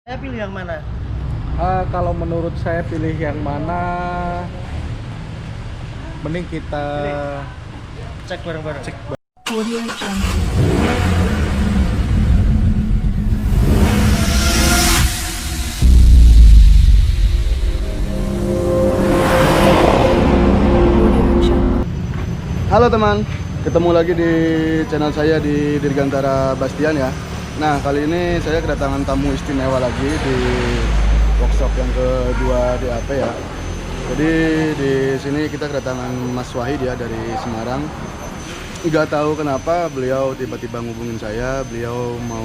Saya pilih yang mana? Kalau menurut saya pilih yang mana, mending kita Cek bareng-bareng. Audio Jungle. Audio Jungle. Halo teman, ketemu lagi di channel saya di Dirgantara Bastian ya. Nah, kali ini saya kedatangan tamu istimewa lagi di workshop yang kedua di AP ya. Jadi di sini kita kedatangan Mas Wahid ya dari Semarang. Nggak tahu kenapa beliau tiba-tiba ngubungin saya, beliau mau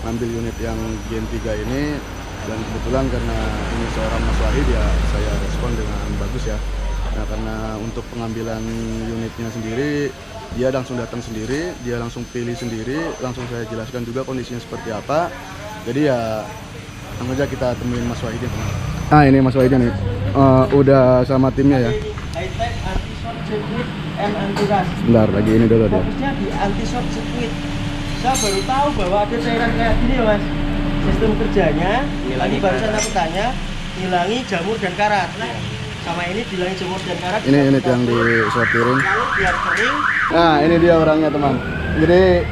ngambil unit yang Gen 3 ini, dan kebetulan karena ini seorang Mas Wahid ya saya respon dengan bagus ya. Nah, karena untuk pengambilan unitnya sendiri dia langsung datang sendiri, dia langsung pilih sendiri, langsung saya jelaskan juga kondisinya seperti apa. Jadi ya langsung aja kita temuin Mas Wahidnya. Nah, ini Mas Wahidnya nih, udah sama timnya ya. High-tech anti-short circuit and anti-rust. Bentar, lagi ini dulu dia. Fokusnya di anti-short circuit. Saya baru tahu bahwa ada cairan kayak gini ya Mas. Sistem kerjanya, tadi barusan aku tanya, hilangi jamur dan karat. Sama ini hilangi jamur dan karat. Ini unit yang disortirin. Lalu biar kering. Nah, ini dia orangnya teman. Jadi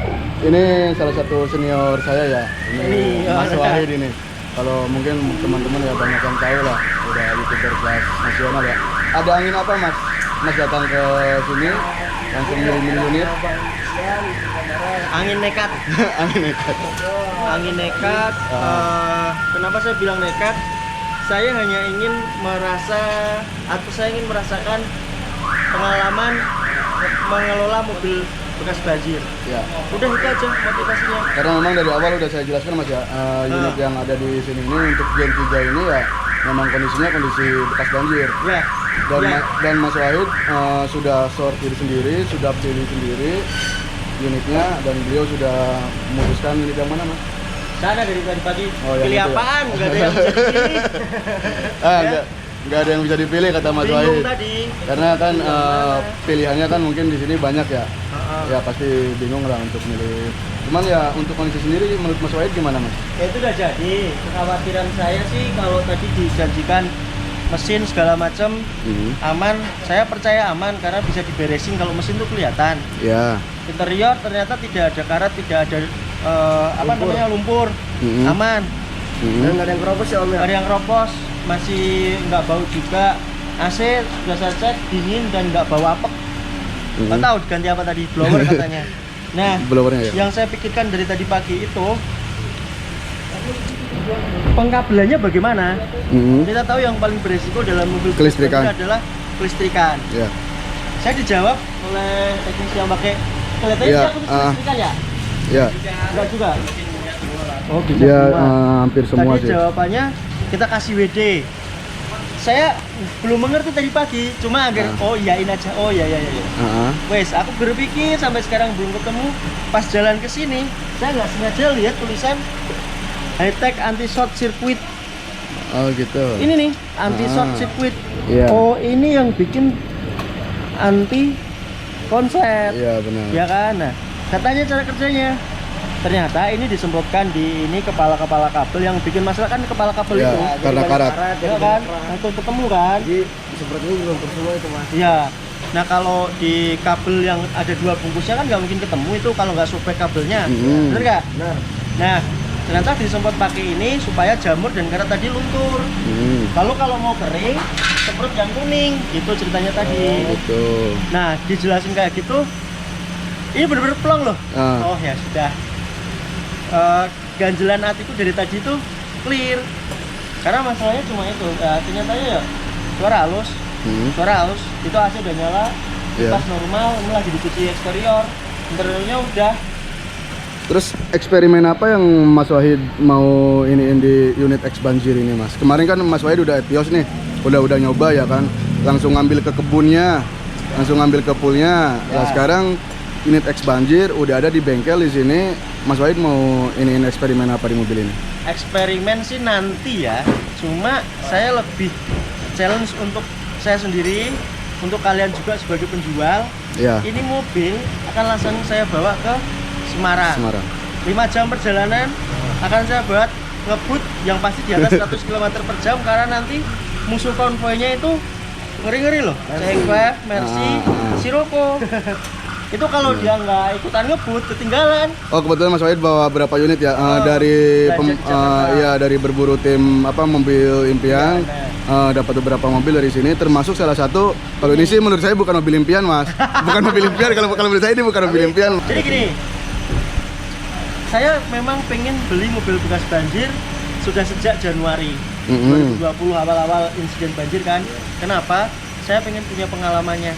ini salah satu senior saya ya. Ini Ini, Mas oh, Wahid ini. Kalau mungkin teman-teman ya banyak yang tahu lah, udah YouTuber kelas nasional ya. Ada angin apa Mas? Mas datang ke sini langsung ngirimin unit. Angin nekat. Angin nekat. Angin nekat. Kenapa saya bilang nekat? Saya hanya ingin saya ingin merasakan pengalaman mengelola mobil bekas banjir. Ya. Udah itu aja motivasinya. Karena memang dari awal udah saya jelaskan Mas ya, unit yang ada di sini ini untuk Gen 3 ini ya memang kondisinya kondisi bekas banjir. Ya. Dan, Ya. dan Mas Wahid sudah sortir sendiri, sudah pilih sendiri unitnya, dan beliau sudah memutuskan unit yang mana Mas? Sana dari tadi pagi. Oh, yang Pilih itu ya? apaan? Gak ada yang bisa dipilih. Ya. Nggak ada yang bisa dipilih kata Mas Bingung Wahid. tadi. Karena kan pilihannya kan mungkin di sini banyak ya. Heeh. Ya pasti bingung lah untuk milih. Cuman ya untuk kondisi sendiri menurut Mas Wahid gimana Mas? Ya itu udah jadi. Kekhawatiran saya sih kalau tadi dijanjikan mesin segala macam aman, saya percaya aman karena bisa diberesin kalau mesin tuh kelihatan. Ya. Interior ternyata tidak ada karat, tidak ada lumpur, aman. Dan nggak ada yang keropos ya Om ya? Nggak ada yang keropos, masih nggak bau juga. AC sudah saya cek dingin dan nggak bau apek. Nggak tahu diganti apa tadi, blower katanya. Nah, Blowernya ya. yang saya pikirkan dari tadi pagi itu pengkabelannya bagaimana? Kita tahu yang paling beresiko dalam mobil Kelistrikan. ini adalah kelistrikan. Ya. Saya dijawab oleh teknisi yang pakai kelihatannya Iya, aku kelistrikan ya? Ya. Enggak juga. Oh, bisa Dia semua. hampir semua Tadi sih. jawabannya kita kasih WD. Saya belum mengerti tadi pagi, cuma agar oh iyain aja. Oh iya. Wes, aku berpikir sampai sekarang belum ketemu. Pas jalan ke sini, saya nggak sengaja lihat tulisan high-tech anti-short circuit. Oh gitu. Ini nih, anti-short circuit. Iya. Oh, ini yang bikin anti konslet. Iya benar. Ya kan? Nah, katanya cara kerjanya. Ternyata ini disemprotkan di ini kepala-kepala kabel, yang bikin masalah kan kepala kabel Ya, itu. karena karat. Ya kan? Langsung ketemu kan? Jadi disemprotnya belum semua itu Mas. Iya. Nah, kalau di kabel yang ada dua bungkusnya kan nggak mungkin ketemu itu kalau nggak sobek kabelnya. Bener nggak? Benar. Nah, ternyata disemprot pakai ini supaya jamur dan karat tadi luntur. Kalau mau kering, semprot yang kuning. Itu ceritanya tadi. Gitu. Nah, dijelasin kayak gitu. Ini bener-bener plong loh. Oh ya sudah. Ganjelan hatiku dari tadi itu clear. Karena masalahnya cuma itu. Ternyata ya suara halus. Itu AC udah nyala. Iya. Pas normal, ini lagi dicuci eksterior. Interiornya udah. Terus eksperimen apa yang Mas Wahid mau iniin di unit X banjir ini Mas? Kemarin kan Mas Wahid udah etios nih, udah nyoba ya kan, langsung ngambil ke kebunnya, langsung ngambil ke poolnya. Nah sekarang unit X banjir udah ada di bengkel di sini. Mas Wahid mau iniin eksperimen apa di mobil ini? Eksperimen sih nanti ya. Cuma saya lebih challenge untuk saya sendiri, untuk kalian juga sebagai penjual. Iya. Ini mobil akan langsung saya bawa ke Semarang. 5 jam perjalanan akan saya buat ngebut yang pasti di atas 100 km per jam karena nanti musuh konvoynya itu ngeri-ngeri loh. CX-5, Mercy, Sirocco. Itu kalau dia nggak ikutan ngebut ketinggalan. Oh, kebetulan Mas Wahid bawa berapa unit ya? Dari dari berburu tim mobil impian. Dapat beberapa mobil dari sini, termasuk salah satu. Kalau ini sih menurut saya bukan mobil impian, Mas. Bukan mobil impian. Kalau menurut saya ini bukan mobil impian. Jadi gini, saya memang pengen beli mobil bekas banjir sudah sejak Januari 2020 awal-awal insiden banjir kan. Kenapa? Saya pengen punya pengalamannya.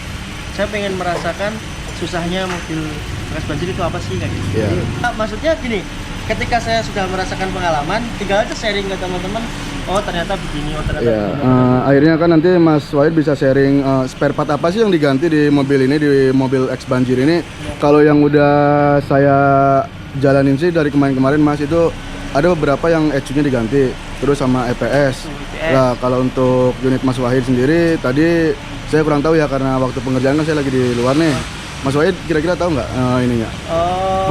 Saya pengen merasakan susahnya mobil bekas banjir itu apa sih kayak gitu. Nah, maksudnya gini, ketika saya sudah merasakan pengalaman, tinggal aja sharing ke teman-teman. Oh ternyata begini, oh ternyata begini. Akhirnya kan nanti Mas Wahid bisa sharing spare part apa sih yang diganti di mobil ini, di mobil X banjir ini. Kalau yang udah saya jalanin sih dari kemarin-kemarin Mas, itu ada beberapa yang ECU-nya diganti, terus sama EPS. Nah, kalau untuk unit Mas Wahid sendiri tadi saya kurang tahu ya karena waktu pengerjaan kan saya lagi di luar nih. Mas Wahid kira-kira tahu nggak ininya?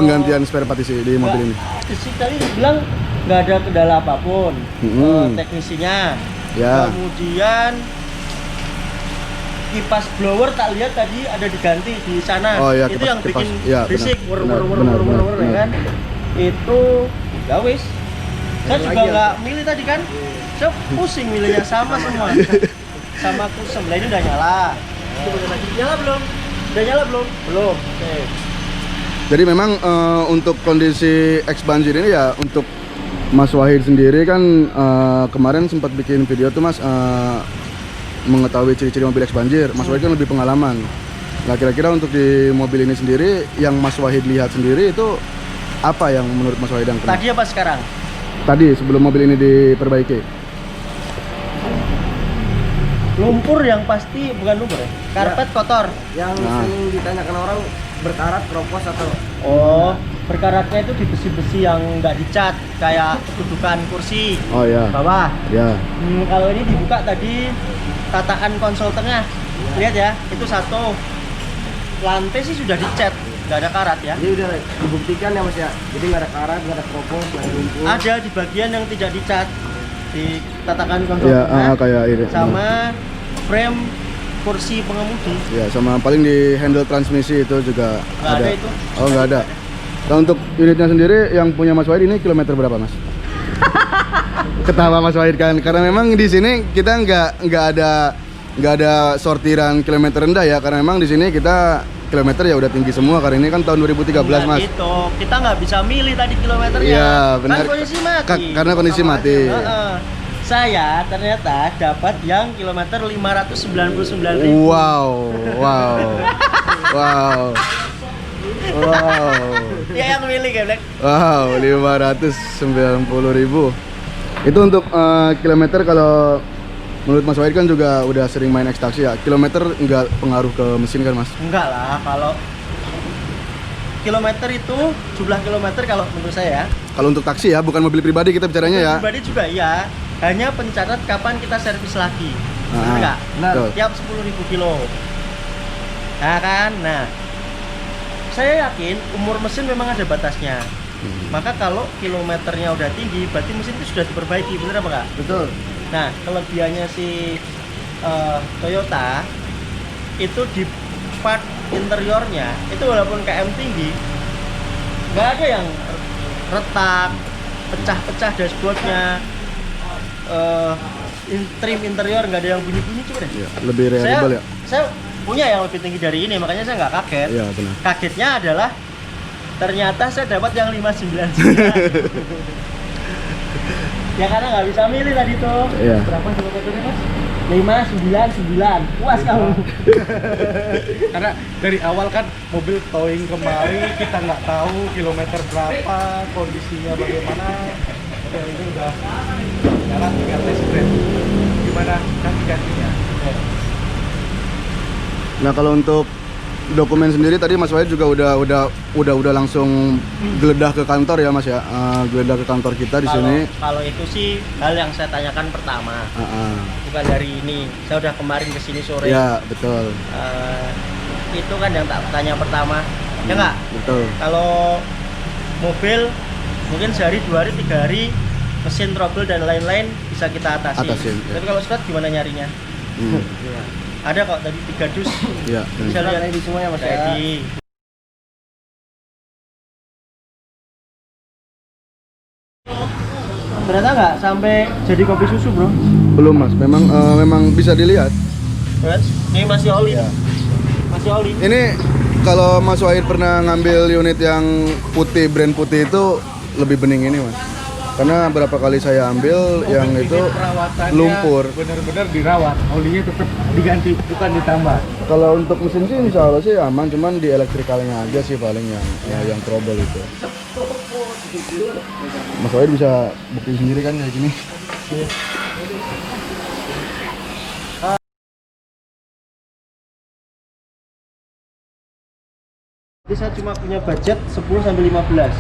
Penggantian spare part isi di mobil ini? Isi tadi bilang nggak ada kendala apapun, teknisinya. Ya. Kemudian kipas blower tak lihat tadi ada diganti di sana. Oh, iya, itu yang bikin ya, berisik, benar, kan? Itu ya wis. Saya juga nggak milih tadi kan. Saya pusing milihnya sama semua. Sama kusem. Lah ini udah nyala. Nyala belum? Udah nyala belum? Belum. Oke. Jadi memang untuk kondisi X banjir ini ya, untuk Mas Wahid sendiri kan kemarin sempat bikin video tuh Mas, mengetahui ciri-ciri mobil X banjir. Mas Wahid kan lebih pengalaman. Nah kira-kira untuk di mobil ini sendiri yang Mas Wahid lihat sendiri itu apa yang menurut Mas Wahid yang kena? Tadi apa sekarang? Tadi sebelum mobil ini diperbaiki. Lumpur yang pasti, bukan lumpur ya? Karpet kotor. Yang sering ditanyakan orang berkarat, keropos atau berkaratnya itu di besi-besi yang nggak dicat, kayak dudukan kursi bawah. Ya. Kalau ini dibuka tadi tataan konsol tengah, lihat ya, itu satu. Lantai sih sudah dicat, nggak ada karat ya. Jadi udah dibuktikan ya Mas ya. Jadi nggak ada karat, nggak ada keropos, nggak ada lumpur. Ada di bagian yang tidak dicat, di tatakan konsol Ya, tengah, kayak ini. sama frame kursi pengemudi. Ya, sama paling di handle transmisi itu juga Nggak ada itu. Oh, nggak ada. Nah, untuk unitnya sendiri yang punya Mas Wahid ini kilometer berapa, Mas? Ketawa Mas Wahid kan, karena memang di sini kita nggak ada sortiran kilometer rendah ya, karena memang di sini kita kilometer ya udah tinggi semua, karena ini kan tahun 2013 Mas. Gitu, kita nggak bisa milih tadi kilometernya. Iya benar. Kan kondisi mati. Karena kondisi mati. Saya ternyata dapat yang kilometer 599.000. Wow. Ya yang milih Geblek. Wow, 590.000. Itu untuk kilometer. Kalau menurut Mas Wahid kan juga udah sering main X taksi ya. Kilometer nggak pengaruh ke mesin kan Mas? Enggak lah, kalau kilometer itu jumlah kilometer kalau menurut saya. Kalau untuk taksi ya, bukan mobil pribadi kita bicaranya ya. Pribadi juga ya. Hanya pencatat kapan kita servis lagi. Benar nggak? Benar. Tiap 10.000 kilo. Nah kan, saya yakin umur mesin memang ada batasnya. Maka kalau kilometernya udah tinggi, berarti mesin itu sudah diperbaiki, bener apa nggak? Betul. Nah, kelebihannya si Toyota itu di part interiornya itu walaupun KM tinggi, nggak ada yang retak, pecah-pecah dashboardnya, trim interior nggak ada yang bunyi-bunyi coba deh. Ya, lebih reliable ya. Saya punya yang lebih tinggi dari ini, makanya saya nggak kaget. Iya benar. Kagetnya adalah ternyata saya dapat yang 599. Ya karena nggak bisa milih tadi tuh. Iya. Berapa kilometernya Mas? 599. Puas kamu. Karena dari awal kan mobil towing kemari kita nggak tahu kilometer berapa, kondisinya bagaimana. Dan ini udah jalan tinggal tes drive. Gimana ganti-gantinya? Nah kalau untuk dokumen sendiri tadi Mas Wahid juga udah langsung geledah ke kantor ya Mas ya, geledah ke kantor kita di sini. Kalau itu sih hal yang saya tanyakan pertama, bukan dari ini. Saya udah kemarin ke sini sore. Ya betul. Itu kan yang tak tanya pertama, ya nggak? Betul. Kalau mobil mungkin sehari, 2 hari, 3 hari mesin trouble dan lain-lain bisa kita atasi. Atasin, ya. Tapi kalau Scott gimana nyarinya? Ada kok tadi 3 dus. Iya. Bisa lihat Ready semua ya Mas ya. ready. Ternyata nggak sampai jadi kopi susu, bro. Belum Mas, memang bisa dilihat. Kan? Ini masih oli. Ya. Masih oli. Ini kalau Mas Wahid pernah ngambil unit yang putih, brand putih itu lebih bening ini Mas. Karena berapa kali saya ambil yang itu Perawatannya lumpur. benar-benar dirawat, olinya tetap diganti, bukan ditambah. Kalau untuk mesin sih insya Allah sih aman, cuman di elektrikalnya aja sih paling yang trouble itu. Mas Wahid bisa bukti sendiri kan kayak gini. Jadi saya cuma punya budget 10 sampai 15.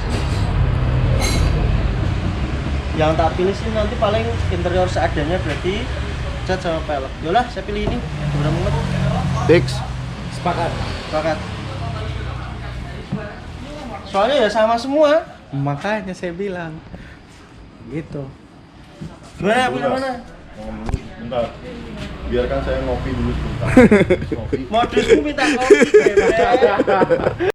Yang tak pilih sih nanti paling interior seadanya, berarti cat sama pelek. Yolah, saya pilih ini. Udah mumet. Fix. Sepakat. Sepakat. Soalnya ya sama semua. Makanya saya bilang gitu. Gimana? Pilih mana? Bentar, biarkan saya ngopi dulu sebentar. Ngopi. Modusku minta kopi. Bebek.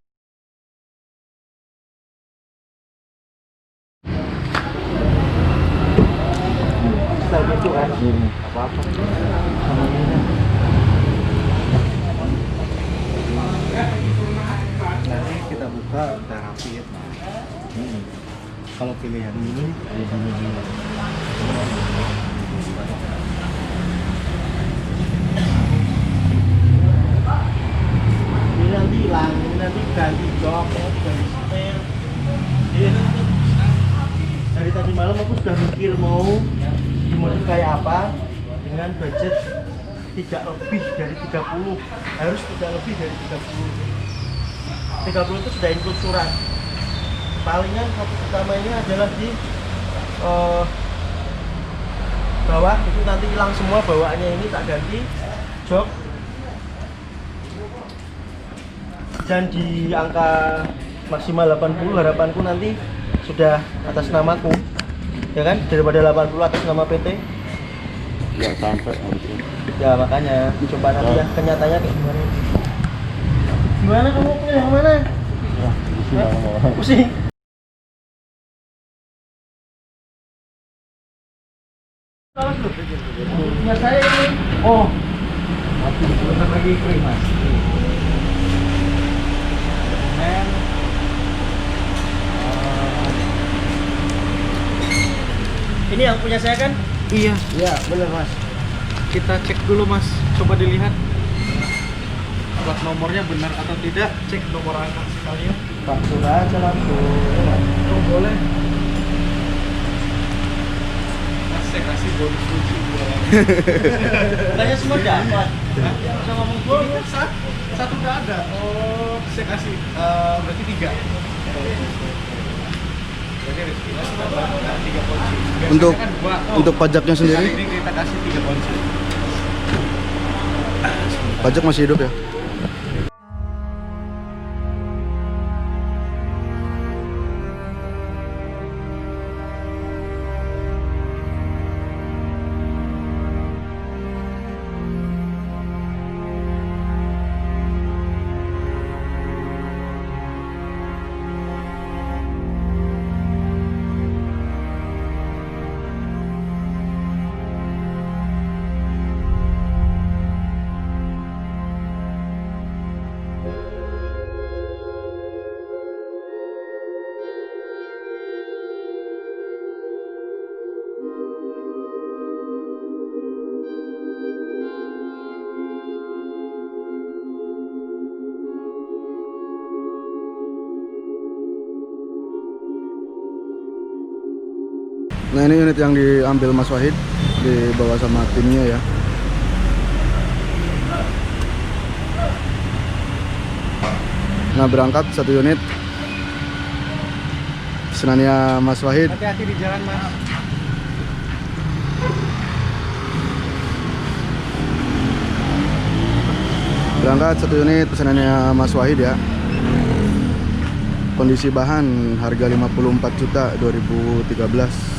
Style gitu kan? Apa-apa. Nanti kita buka terapi ya. Kalau pilihan ini Ini nanti hilang, ini nanti ganti jok, ganti setir. Dari tadi malam aku sudah mikir mau dimodif kayak apa dengan budget tidak lebih dari 30, harus tidak lebih dari 30. 30 itu sudah include surat. Palingan fokus utama ini adalah di bawah, itu nanti hilang semua bawaannya, ini tak ganti jok. Dan di angka maksimal 80 harapanku nanti sudah atas namaku, ya kan, daripada 80 atas nama PT. Nggak sampai harusnya. Ya makanya coba nanti ya kenyataannya kayak gimana. Gimana kamu pilih yang mana? Pusing. Ya saya ini. oh mati sebentar lagi krim mas. Men, Ini yang punya saya kan? iya, Iya, benar Mas. kita cek dulu mas, coba dilihat plat nomornya benar atau tidak, cek nomor angka sekalian. Faktur aja langsung. Oh boleh. Mas saya kasih bonus kunci buat Bukannya semua dapat. Bisa ngomong bonus satu udah ada. Oh saya kasih berarti 3. Berarti ada 3 kunci. Biasanya Untuk kan 2. untuk pajaknya Kali sendiri, ini kita kasih 3 kunci. pajak masih hidup ya. Nah ini unit yang diambil Mas Wahid, dibawa sama timnya ya. Nah berangkat satu unit pesanannya Mas Wahid. Hati-hati di jalan mas. Berangkat satu unit pesanannya Mas Wahid ya. Kondisi bahan harga 54 juta 2013.